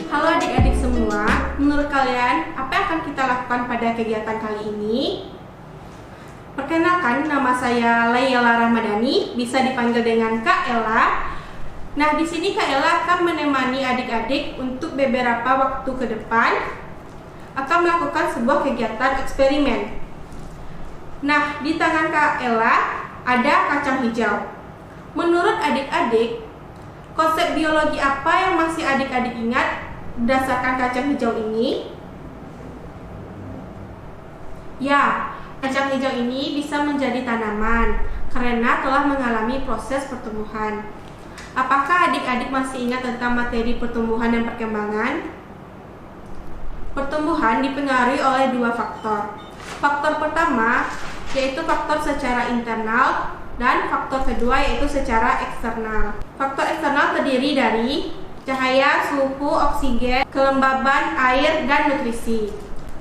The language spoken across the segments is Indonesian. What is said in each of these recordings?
Halo adik-adik semua, menurut kalian apa yang akan kita lakukan pada kegiatan kali ini? Perkenalkan, nama saya Layla Ramadhani, bisa dipanggil dengan Kak Ella. Nah, di sini Kak Ella akan menemani adik-adik untuk beberapa waktu ke depan akan melakukan sebuah kegiatan eksperimen. Nah, di tangan Kak Ella ada kacang hijau. Menurut adik-adik, konsep biologi apa yang masih adik-adik ingat berdasarkan kacang hijau ini? Ya, kacang hijau ini bisa menjadi tanaman karena telah mengalami proses pertumbuhan. Apakah adik-adik masih ingat tentang materi pertumbuhan dan perkembangan? Pertumbuhan dipengaruhi oleh dua faktor. Faktor pertama yaitu faktor secara internal dan faktor kedua yaitu secara eksternal. Faktor eksternal terdiri dari cahaya, suhu, oksigen, kelembaban, air, dan nutrisi.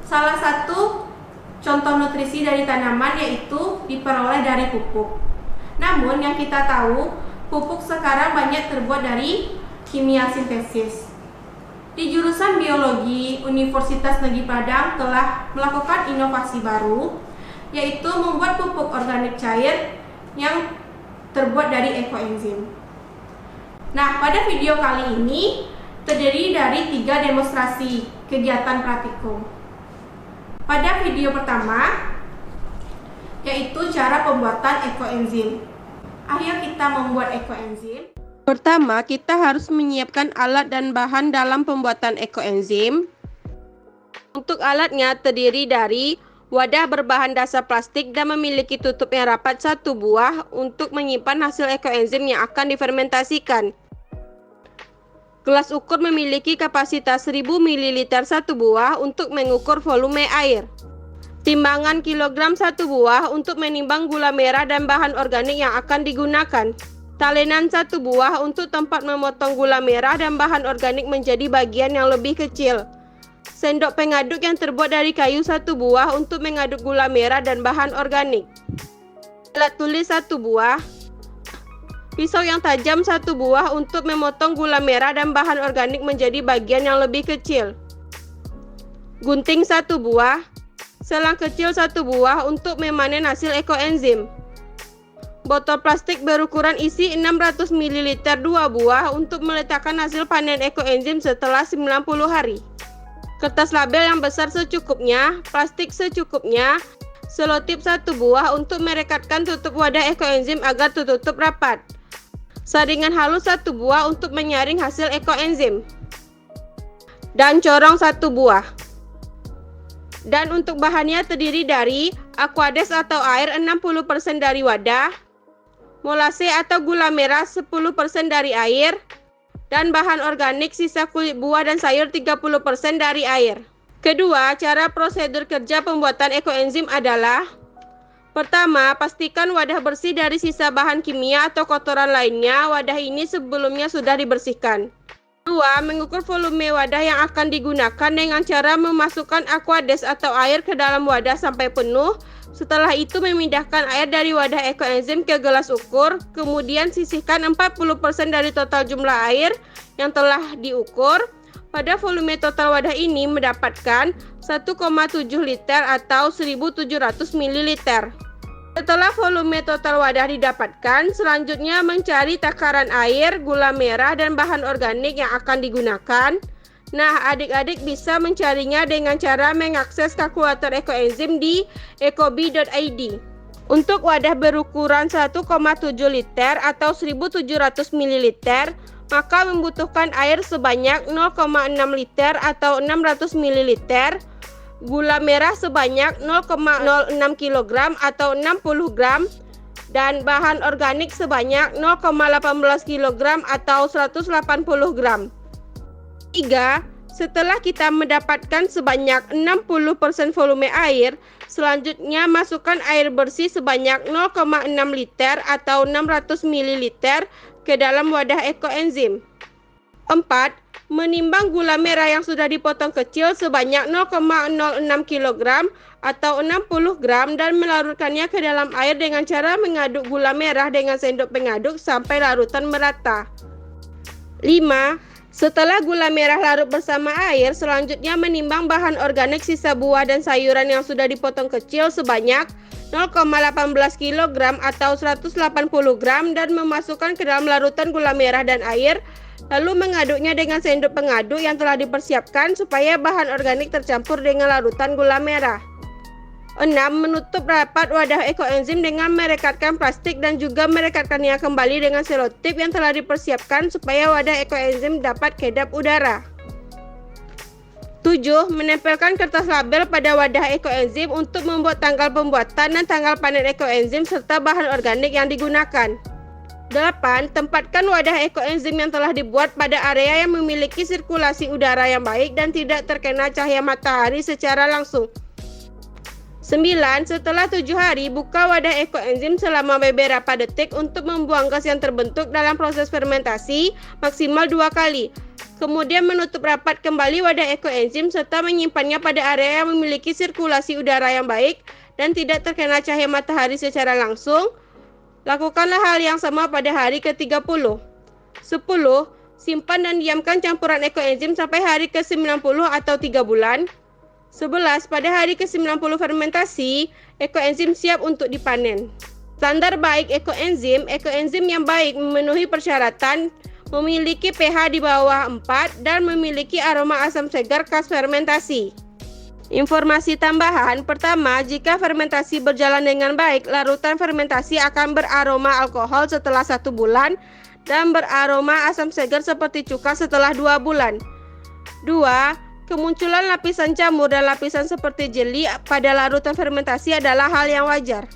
Salah satu contoh nutrisi dari tanaman yaitu diperoleh dari pupuk. Namun yang kita tahu, pupuk sekarang banyak terbuat dari kimia sintesis. Di jurusan biologi, Universitas Negeri Padang telah melakukan inovasi baru, yaitu membuat pupuk organik cair yang terbuat dari ekoenzim. Nah, pada video kali ini terdiri dari 3 demonstrasi kegiatan praktikum. Pada video pertama, yaitu cara pembuatan ekoenzim. Ayo kita membuat ekoenzim. Pertama, kita harus menyiapkan alat dan bahan dalam pembuatan ekoenzim. Untuk alatnya terdiri dari wadah berbahan dasar plastik dan memiliki tutup yang rapat 1 buah untuk menyimpan hasil ekoenzim yang akan difermentasikan. Gelas ukur memiliki kapasitas 1000 ml 1 buah untuk mengukur volume air. Timbangan kilogram 1 buah untuk menimbang gula merah dan bahan organik yang akan digunakan. Talenan 1 buah untuk tempat memotong gula merah dan bahan organik menjadi bagian yang lebih kecil. Sendok pengaduk yang terbuat dari kayu 1 buah untuk mengaduk gula merah dan bahan organik. Alat tulis 1 buah. Pisau yang tajam 1 buah untuk memotong gula merah dan bahan organik menjadi bagian yang lebih kecil. Gunting 1 buah. Selang kecil 1 buah untuk memanen hasil ekoenzim. Botol plastik berukuran isi 600 ml 2 buah untuk meletakkan hasil panen ekoenzim setelah 90 hari. Kertas label yang besar secukupnya, plastik secukupnya, selotip 1 buah untuk merekatkan tutup wadah ekoenzim agar tertutup rapat. Saringan halus 1 buah untuk menyaring hasil ekoenzim. Dan corong 1 buah. Dan untuk bahannya terdiri dari aquades atau air 60% dari wadah, molase atau gula merah 10% dari air, dan bahan organik sisa kulit buah dan sayur 30% dari air. Kedua, cara prosedur kerja pembuatan ekoenzim adalah: pertama, pastikan wadah bersih dari sisa bahan kimia atau kotoran lainnya. Wadah ini sebelumnya sudah dibersihkan. Kedua, mengukur volume wadah yang akan digunakan dengan cara memasukkan aquades atau air ke dalam wadah sampai penuh. Setelah itu memindahkan air dari wadah ekoenzim ke gelas ukur, kemudian sisihkan 40% dari total jumlah air yang telah diukur. Pada volume total wadah ini mendapatkan 1,7 liter atau 1700 ml. Setelah volume total wadah didapatkan, selanjutnya mencari takaran air, gula merah, dan bahan organik yang akan digunakan. Nah, adik-adik bisa mencarinya dengan cara mengakses kalkulator ekoenzim di ecobi.id. Untuk wadah berukuran 1,7 liter atau 1700 ml, maka membutuhkan air sebanyak 0,6 liter atau 600 ml, gula merah sebanyak 0,06 kg atau 60 gram, dan bahan organik sebanyak 0,18 kg atau 180 gram. 3. Setelah kita mendapatkan sebanyak 60% volume air, selanjutnya masukkan air bersih sebanyak 0,6 liter atau 600 ml ke dalam wadah ekoenzim. 4. Menimbang gula merah yang sudah dipotong kecil sebanyak 0,06 kg atau 60 gram dan melarutkannya ke dalam air dengan cara mengaduk gula merah dengan sendok pengaduk sampai larutan merata. 5. Setelah gula merah larut bersama air, selanjutnya menimbang bahan organik sisa buah dan sayuran yang sudah dipotong kecil sebanyak 0,18 kg atau 180 gram dan memasukkan ke dalam larutan gula merah dan air, lalu mengaduknya dengan sendok pengaduk yang telah dipersiapkan supaya bahan organik tercampur dengan larutan gula merah. 6. Menutup rapat wadah ekoenzim dengan merekatkan plastik dan juga merekatkannya kembali dengan selotip yang telah dipersiapkan supaya wadah ekoenzim dapat kedap udara. 7. Menempelkan kertas label pada wadah ekoenzim untuk membuat tanggal pembuatan dan tanggal panen ekoenzim serta bahan organik yang digunakan. 8. Tempatkan wadah ekoenzim yang telah dibuat pada area yang memiliki sirkulasi udara yang baik dan tidak terkena cahaya matahari secara langsung. 9. Setelah 7 hari, buka wadah ekoenzim selama beberapa detik untuk membuang gas yang terbentuk dalam proses fermentasi maksimal 2 kali. Kemudian menutup rapat kembali wadah ekoenzim serta menyimpannya pada area yang memiliki sirkulasi udara yang baik dan tidak terkena cahaya matahari secara langsung. Lakukanlah hal yang sama pada hari ke-30. 10. Simpan dan diamkan campuran ekoenzim sampai hari ke-90 atau 3 bulan. 11. Pada hari ke-90 fermentasi, ekoenzim siap untuk dipanen. Standar baik ekoenzim yang baik memenuhi persyaratan, memiliki pH di bawah 4 dan memiliki aroma asam segar khas fermentasi. Informasi tambahan, pertama, jika fermentasi berjalan dengan baik, larutan fermentasi akan beraroma alkohol setelah 1 bulan dan beraroma asam segar seperti cuka setelah 2 bulan. 2. Kemunculan lapisan jamur dan lapisan seperti jeli pada larutan fermentasi adalah hal yang wajar.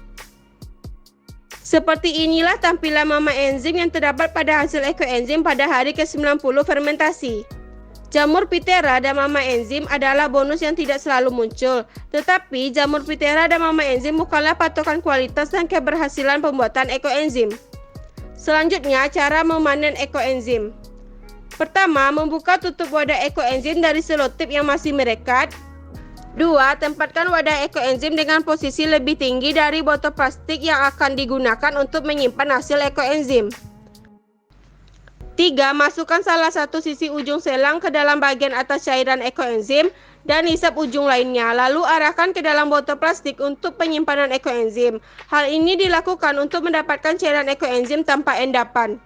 Seperti inilah tampilan mama enzim yang terdapat pada hasil ekoenzim pada hari ke-90 fermentasi. Jamur Phithera dan mama enzim adalah bonus yang tidak selalu muncul, tetapi jamur Phithera dan mama enzim bukanlah patokan kualitas dan keberhasilan pembuatan ekoenzim. Selanjutnya, cara memanen ekoenzim. Pertama, membuka tutup wadah ekoenzim dari selotip yang masih merekat. 2. Tempatkan wadah ekoenzim dengan posisi lebih tinggi dari botol plastik yang akan digunakan untuk menyimpan hasil ekoenzim. 3. Masukkan salah satu sisi ujung selang ke dalam bagian atas cairan ekoenzim dan hisap ujung lainnya, lalu arahkan ke dalam botol plastik untuk penyimpanan ekoenzim. Hal ini dilakukan untuk mendapatkan cairan ekoenzim tanpa endapan.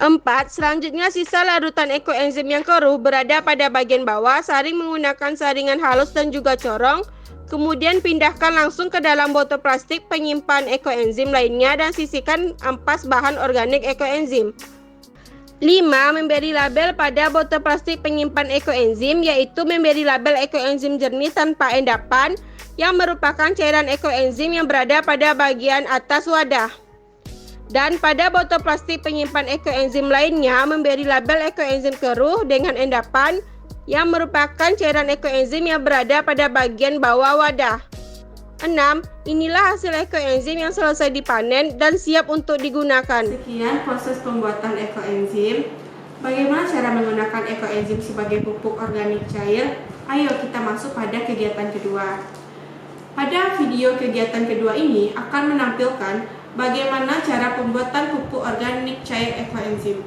4. Selanjutnya, sisa larutan ekoenzim yang keruh berada pada bagian bawah, saring menggunakan saringan halus dan juga corong. Kemudian pindahkan langsung ke dalam botol plastik penyimpan ekoenzim lainnya dan sisihkan ampas bahan organik ekoenzim. 5. Memberi label pada botol plastik penyimpan ekoenzim, yaitu memberi label ekoenzim jernih tanpa endapan, yang merupakan cairan ekoenzim yang berada pada bagian atas wadah. Dan pada botol plastik penyimpan ekoenzim lainnya, memberi label ekoenzim keruh dengan endapan yang merupakan cairan ekoenzim yang berada pada bagian bawah wadah. 6. Inilah hasil ekoenzim yang selesai dipanen dan siap untuk digunakan. Sekian proses pembuatan ekoenzim. Bagaimana cara menggunakan ekoenzim sebagai pupuk organik cair? Ayo kita masuk pada kegiatan kedua. Pada video kegiatan kedua ini akan menampilkan bagaimana cara pembuatan pupuk organik cair ekoenzim.